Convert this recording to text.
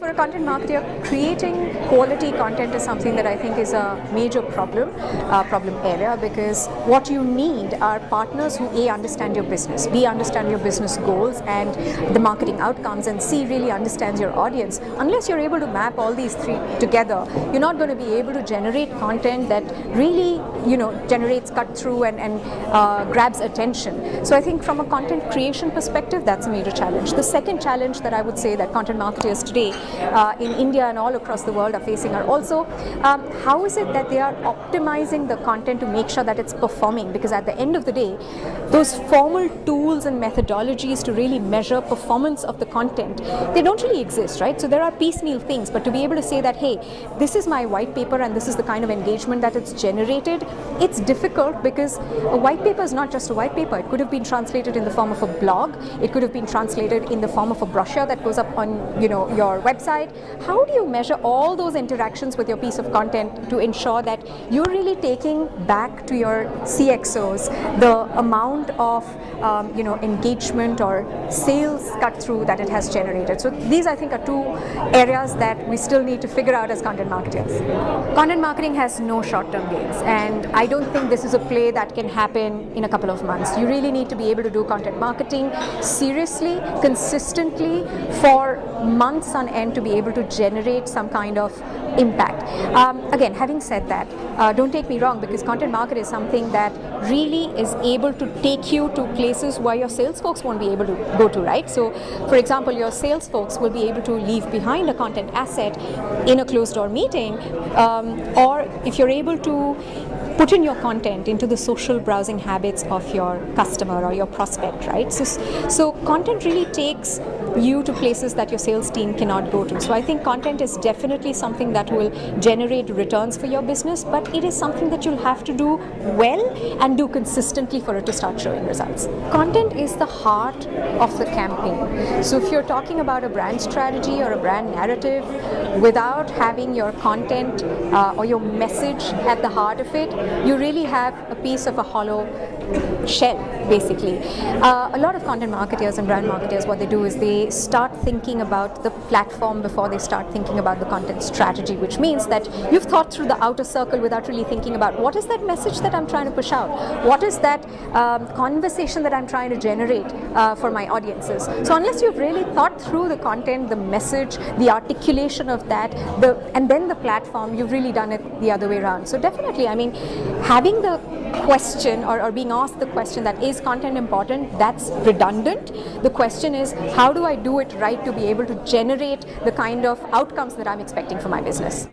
For a content marketer, creating quality content is something that I think is a major problem area, because what you need are partners who A, understand your business, B, understand your business goals and the marketing outcomes, and C, really understands your audience. Unless you're able to map all these three together, you're not going to be able to generate content that really, generates cut through and grabs attention. So I think from a content creation perspective, that's a major challenge. The second challenge that I would say that content marketers today in India and all across the world are facing are also how is it that they are optimizing the content to make sure that it's performing, because at the end of the day, those formal tools and methodologies to really measure performance of the content, they don't really exist, right? So there are piecemeal things, but to be able to say that, hey, this is my white paper and this is the kind of engagement that it's generated, it's difficult, because a white paper is not just a white paper. It could have been translated in the form of a blog, it could have been translated in the form of a brochure that goes up on your website. How do you measure all those interactions with your piece of content to ensure that you're really taking back to your CXOs the amount of engagement or sales cut through that it has generated? So these, I think, are two areas that we still need to figure out as content marketers. Content marketing has no short-term gains, and I don't think this is a play that can happen in a couple of months. You really need to be able to do content marketing seriously, consistently, for months on end to be able to generate some kind of impact. Again, having said that, don't take me wrong, because content marketing is something that really is able to take you to places where your sales folks won't be able to go to, right? So, for example, your sales folks will be able to leave behind a content asset in a closed door meeting, or if you're able to put in your content into the social browsing habits of your customer or your prospect, right? So content really takes you to places that your sales team cannot go to. So I think content is definitely something that will generate returns for your business, but it is something that you'll have to do well and do consistently for it to start showing results. Content is the heart of the campaign. So if you're talking about a brand strategy or a brand narrative, without having your content or your message at the heart of it, you really have a piece of a hollow shell, basically. A lot of content marketers and brand marketers, what they do is they start thinking about the platform before they start thinking about the content strategy, which means that you've thought through the outer circle without really thinking about what is that message that I'm trying to push out, what is that conversation that I'm trying to generate for my audiences. So unless you've really thought through the content, the message, the articulation of that, and then the platform, you've really done it the other way around. So definitely, I mean, having the question or being asked the question that is content important, that's redundant. The question is, how do I do it right to be able to generate the kind of outcomes that I'm expecting for my business?